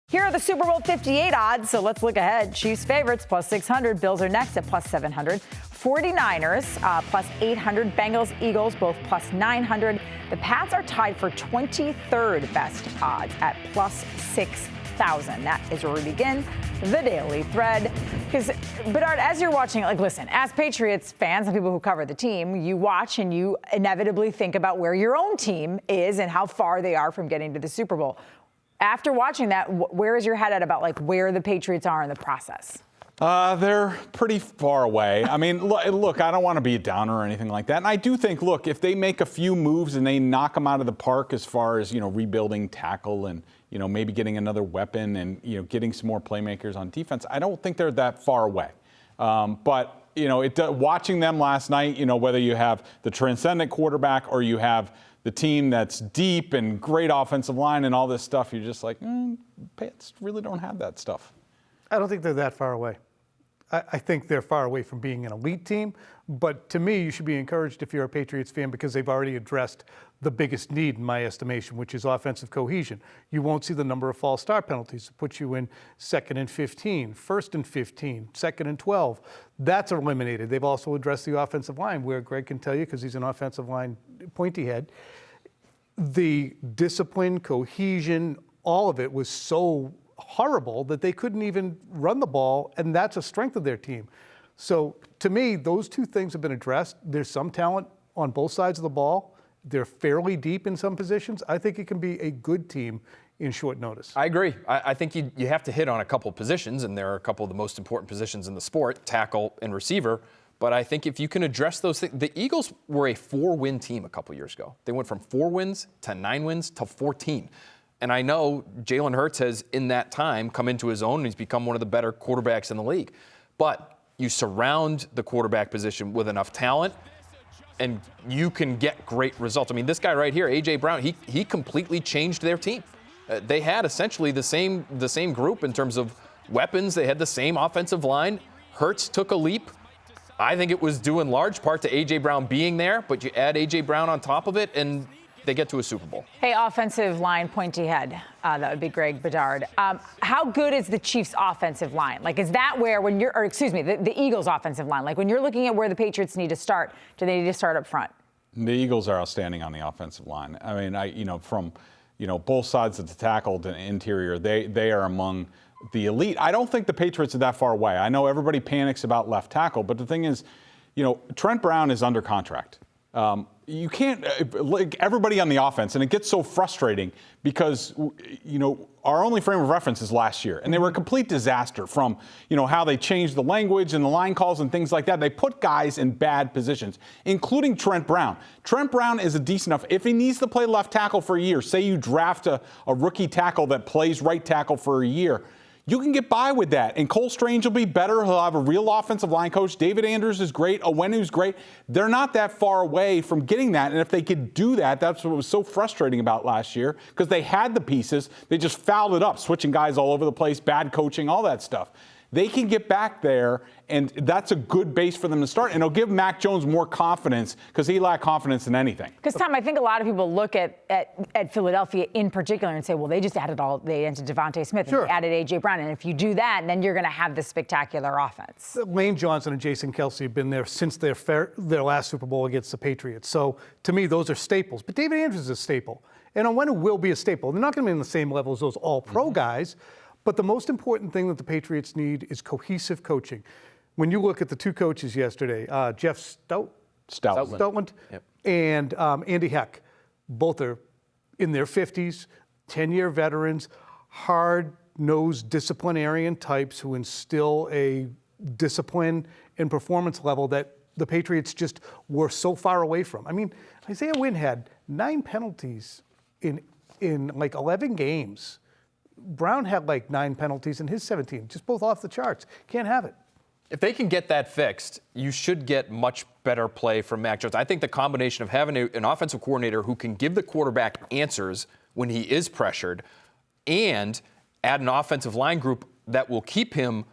Here are the Super Bowl 58 odds, so let's look ahead. Chiefs favorites, plus 600. Bills are next at plus 700. 49ers, plus 800. Bengals, Eagles, both plus 900. The Pats are tied for 23rd best odds at plus 6,000. That is where we begin the Daily Thread. Because, Bedard, as you're watching, listen, as Patriots fans and people who cover the team, you watch and you inevitably think about where your own team is and how far they are from getting to the Super Bowl. After watching that, where is your head at about where the Patriots are in the process? They're pretty far away. I mean, look, I don't want to be a downer or anything like that. And I do think, look, if they make a few moves and they knock them out of the park as far as, rebuilding tackle and, maybe getting another weapon and, getting some more playmakers on defense, I don't think they're that far away. But, watching them last night, whether you have the transcendent quarterback or you have the team that's deep and great offensive line and all this stuff, you're just like, Pats really don't have that stuff. I don't think they're that far away. I think they're far away from being an elite team. But to me, you should be encouraged if you're a Patriots fan because they've already addressed the biggest need, in my estimation, which is offensive cohesion. You won't see the number of false start penalties that put you in 2nd and 15, 1st and 15, 2nd and 12. That's eliminated. They've also addressed the offensive line, where Greg can tell you, because he's an offensive line pointy head, the discipline, cohesion, all of it was so horrible that they couldn't even run the ball, and that's a strength of their team. So to me, those two things have been addressed. There's some talent on both sides of the ball. They're fairly deep in some positions. I think it can be a good team in short notice. I agree. I think you have to hit on a couple positions, and there are a couple of the most important positions in the sport, tackle and receiver. But I think if you can address those things, the Eagles were a 4-win team a couple years ago. They went from 4 wins to 9 wins to 14. And I know Jalen Hurts has, in that time, come into his own, and he's become one of the better quarterbacks in the league. But you surround the quarterback position with enough talent, and you can get great results. I mean, this guy right here, A.J. Brown, he completely changed their team. They had essentially the same group in terms of weapons. They had the same offensive line. Hurts took a leap. I think it was due in large part to A.J. Brown being there, but you add A.J. Brown on top of it, and they get to a Super Bowl. Hey, offensive line pointy head. That would be Greg Bedard. How good is the Chiefs' offensive line? Is that where the Eagles' offensive line, when you're looking at where the Patriots need to start, do they need to start up front? The Eagles are outstanding on the offensive line. I mean, from both sides of the tackle to the interior, they are among the elite. I don't think the Patriots are that far away. I know everybody panics about left tackle, but the thing is, Trent Brown is under contract. You can't, everybody on the offense, and it gets so frustrating because, our only frame of reference is last year, and they were a complete disaster from, how they changed the language and the line calls and things like that. They put guys in bad positions, including Trent Brown. Trent Brown is a decent enough, if he needs to play left tackle for a year, say you draft a rookie tackle that plays right tackle for a year, you can get by with that. And Cole Strange will be better. He'll have a real offensive line coach. David Andrews is great. Owenu's great. They're not that far away from getting that. And if they could do that, that's what was so frustrating about last year, because they had the pieces. They just fouled it up, switching guys all over the place, bad coaching, all that stuff. They can get back there, and that's a good base for them to start. And it'll give Mac Jones more confidence, because he lacked confidence in anything. Because, Tom, I think a lot of people look at Philadelphia in particular and say, well, they just added they added Devontae Smith and they added A.J. Brown. And if you do that, then you're going to have this spectacular offense. Lane Johnson and Jason Kelce have been there since their last Super Bowl against the Patriots. So, to me, those are staples. But David Andrews is a staple. And Owenu will be a staple. They're not going to be on the same level as those all-pro guys. But the most important thing that the Patriots need is cohesive coaching. When you look at the two coaches yesterday, Jeff Stoutland and Andy Heck, both are in their 50s, 10-year veterans, hard-nosed disciplinarian types who instill a discipline and performance level that the Patriots just were so far away from. I mean, Isaiah Wynn had 9 penalties in 11 games. Brown had 9 penalties in his 17, just both off the charts. Can't have it. If they can get that fixed, you should get much better play from Mac Jones. I think the combination of having an offensive coordinator who can give the quarterback answers when he is pressured and add an offensive line group that will keep him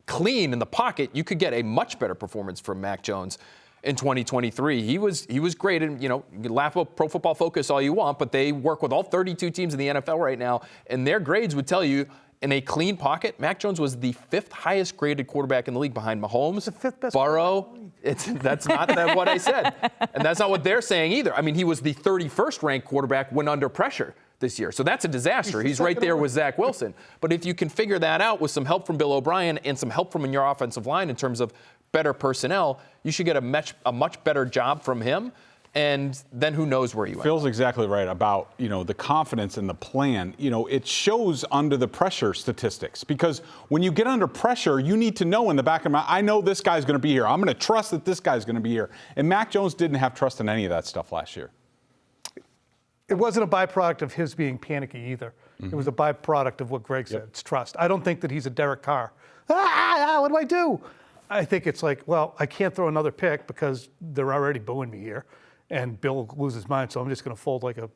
clean in the pocket, you could get a much better performance from Mac Jones in 2023. He was great, and you can laugh about Pro Football Focus all you want, but they work with all 32 teams in the NFL right now, and their grades would tell you in a clean pocket, Mac Jones was the 5th highest graded quarterback in the league behind Mahomes, the 5th best Burrow. That's not what I said. And that's not what they're saying either. I mean, he was the 31st ranked quarterback when under pressure this year. So that's a disaster. He's right there with Zach Wilson. But if you can figure that out with some help from Bill O'Brien and some help from your offensive line in terms of better personnel, you should get a much better job from him. And then who knows where you end. Phil's exactly right about, the confidence in the plan. It shows under the pressure statistics, because when you get under pressure, you need to know in the back of my, I know this guy's going to be here. I'm going to trust that this guy's going to be here. And Mac Jones didn't have trust in any of that stuff last year. It wasn't a byproduct of his being panicky either. It was a byproduct of what Greg said. It's trust. I don't think that he's a Derek Carr. What do I do? I think it's like, well, I can't throw another pick because they're already booing me here. And Bill will lose his mind, so I'm just going to fold like a,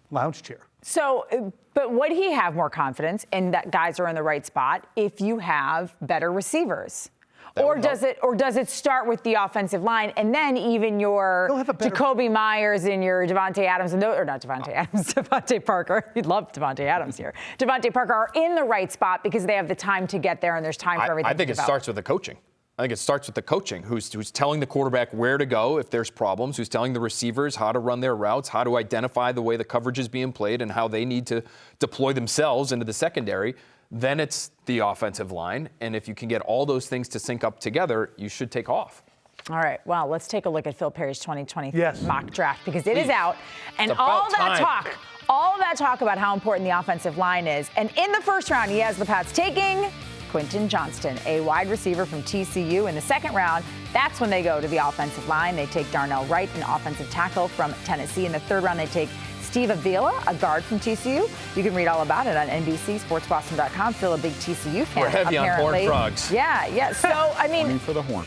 lounge chair. So, but would he have more confidence in that guys are in the right spot if you have better receivers? Or does it start with the offensive line and then even your Jacoby Myers and your Devontae Adams Devontae Parker. You'd love Devontae Adams here. Devontae Parker are in the right spot because they have the time to get there and there's time for everything. I think it starts with the coaching. I think it starts with the coaching, who's telling the quarterback where to go if there's problems, who's telling the receivers how to run their routes, how to identify the way the coverage is being played, and how they need to deploy themselves into the secondary. Then it's the offensive line, and if you can get all those things to sync up together, you should take off. All right, well, let's take a look at Phil Perry's 2023 mock draft, because it is out, and all that talk about how important the offensive line is. And in the first round, he has the Pats taking Quentin Johnston, a wide receiver from TCU. In the second round, that's when they go to the offensive line. They take Darnell Wright, an offensive tackle from Tennessee. In the third round, they take Steve Avila, a guard from TCU. You can read all about it on NBCSportsBoston.com. Phil, a big TCU fan. We're heavy apparently. on horned frogs. Yeah. So, I mean, for the horn.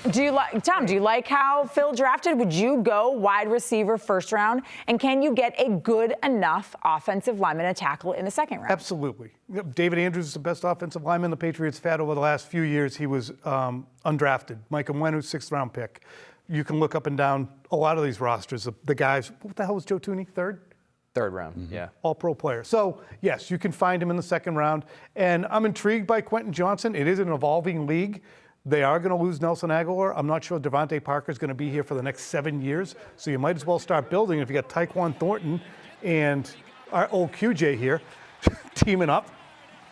Tom, do you like how Phil drafted? Would you go wide receiver first round? And can you get a good enough offensive lineman to tackle in the second round? Absolutely. David Andrews is the best offensive lineman the Patriots have had over the last few years. He was undrafted. Micah Mwenu, 6th round pick. You can look up and down a lot of these rosters. The guys, what the hell was Joe Tooney? Third round, yeah. All-pro player. So, yes, you can find him in the second round. And I'm intrigued by Quentin Johnston. It is an evolving league. They are going to lose Nelson Aguilar. I'm not sure Devontae Parker is going to be here for the next 7 years. So you might as well start building. If you got Tyquan Thornton and our old QJ here teaming up,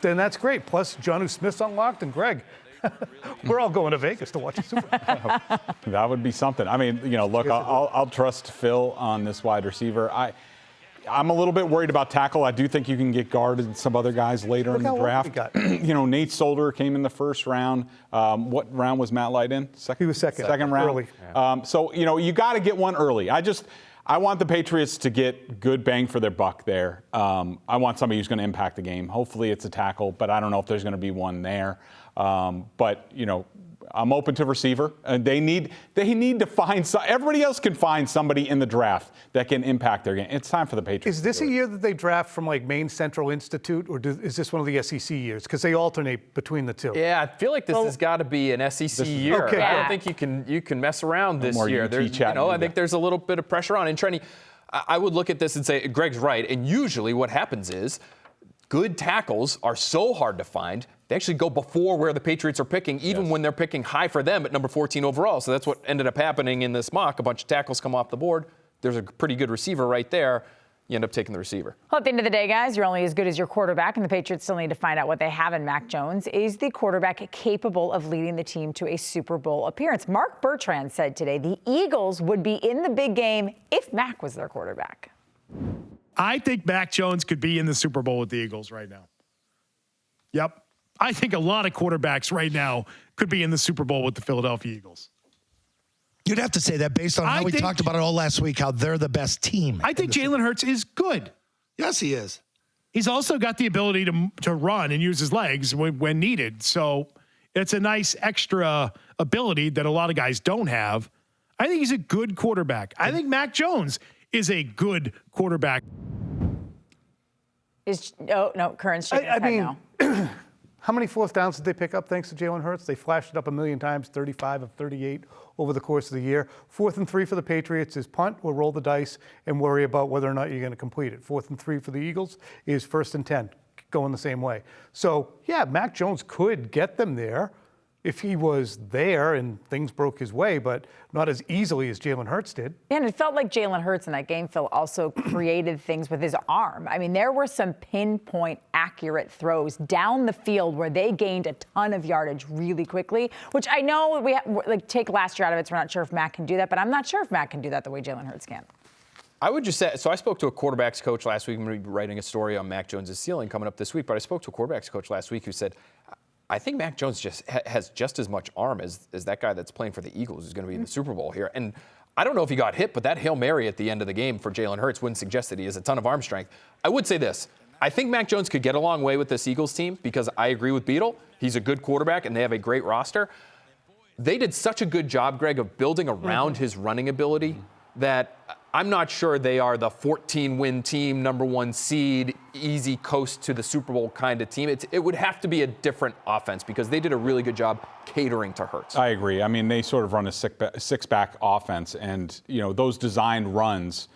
then that's great. Plus, Jonnu Smith's unlocked, and Greg. We're all going to Vegas to watch the Super Bowl. That would be something. I mean, look, I'll trust Phil on this wide receiver. I'm a little bit worried about tackle. I do think you can get guard and some other guys later in the draft. Nate Solder came in the first round. What round was Matt Light in? He was second. Second round. Early. So, you got to get one early. I want the Patriots to get good bang for their buck there. I want somebody who's going to impact the game. Hopefully it's a tackle, but I don't know if there's going to be one there. But I'm open to receiver. And they need to find everybody else can find somebody in the draft that can impact their game. It's time for the Patriots. Is this a year that they draft from like Maine Central Institute, or is this one of the SEC years? Because they alternate between the two. Yeah, I feel like this has got to be an SEC year. Okay, I don't think you can mess around this year. I think there's a little bit of pressure on. And Trenni, I would look at this and say Greg's right. And usually what happens is good tackles are so hard to find. They actually go before where the Patriots are picking, even when they're picking high for them at number 14 overall. So that's what ended up happening in this mock. A bunch of tackles come off the board. There's a pretty good receiver right there. You end up taking the receiver. Well, at the end of the day, guys, you're only as good as your quarterback, and the Patriots still need to find out what they have in Mac Jones. Is the quarterback capable of leading the team to a Super Bowl appearance? Mark Bertrand said today the Eagles would be in the big game if Mac was their quarterback. I think Mac Jones could be in the Super Bowl with the Eagles right now. Yep. I think a lot of quarterbacks right now could be in the Super Bowl with the Philadelphia Eagles. You'd have to say that based on how we talked about it all last week, how they're the best team. I think Jalen Hurts is good. Yes, he is. He's also got the ability to run and use his legs when needed. So it's a nice extra ability that a lot of guys don't have. I think he's a good quarterback. I think Mac Jones is a good quarterback. Curran's shaking his head now. How many fourth downs did they pick up thanks to Jalen Hurts? They flashed it up a million times, 35 of 38 over the course of the year. 4th and 3 for the Patriots is punt or roll the dice and worry about whether or not you're going to complete it. 4th and 3 for the Eagles is 1st and 10. going the same way. So, yeah, Mac Jones could get them there if he was there and things broke his way, but not as easily as Jalen Hurts did. And it felt like Jalen Hurts in that game, Phil, also created things with his arm. I mean, there were some pinpoint accurate throws down the field where they gained a ton of yardage really quickly, which I know take last year out of it, so we're not sure if Mac can do that, but I'm not sure if Mac can do that the way Jalen Hurts can. I would just say, so I spoke to a quarterback's coach last week. I'm going to be writing a story on Mac Jones' ceiling coming up this week, but I spoke to a quarterback's coach last week who said, I think Mac Jones has just as much arm as that guy that's playing for the Eagles who's going to be in the Super Bowl here. And I don't know if he got hit, but that Hail Mary at the end of the game for Jalen Hurts wouldn't suggest that he has a ton of arm strength. I would say this. I think Mac Jones could get a long way with this Eagles team because I agree with Beadle. He's a good quarterback, and they have a great roster. They did such a good job, Greg, of building around his running ability that I'm not sure they are the 14-win team, number one seed, easy coast to the Super Bowl kind of team. It would have to be a different offense because they did a really good job catering to Hurts. I agree. I mean, they sort of run a six-back offense, and those designed runs,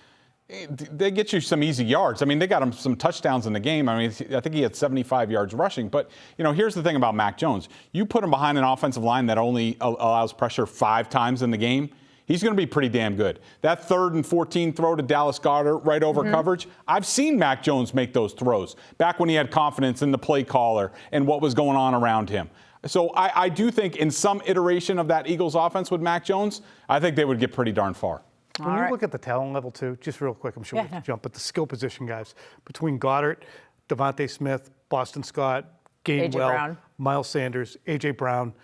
they get you some easy yards. I mean, they got him some touchdowns in the game. I mean, I think he had 75 yards rushing. But, here's the thing about Mac Jones. You put him behind an offensive line that only allows pressure 5 times in the game, he's going to be pretty damn good. That 3rd and 14 throw to Dallas Goedert right over coverage, I've seen Mac Jones make those throws back when he had confidence in the play caller and what was going on around him. So I do think in some iteration of that Eagles offense with Mac Jones, I think they would get pretty darn far. When you look at the talent level, too, just real quick, I'm sure we can jump at the skill position guys. Between Goddard, Devontae Smith, Boston Scott, Gainwell, Miles Sanders, A.J. Brown,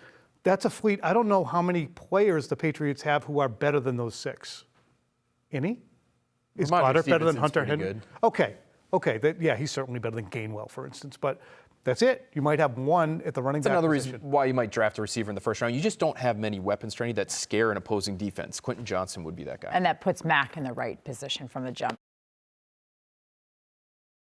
that's a fleet. I don't know how many players the Patriots have who are better than those 6. Any? Is Goddard better than Hunter Henry? Okay. He's certainly better than Gainwell, for instance. But that's it. You might have one at the running back position. That's another reason why you might draft a receiver in the first round. You just don't have many weapons, Trenni, that scare an opposing defense. Quentin Johnson would be that guy. And that puts Mac in the right position from the jump.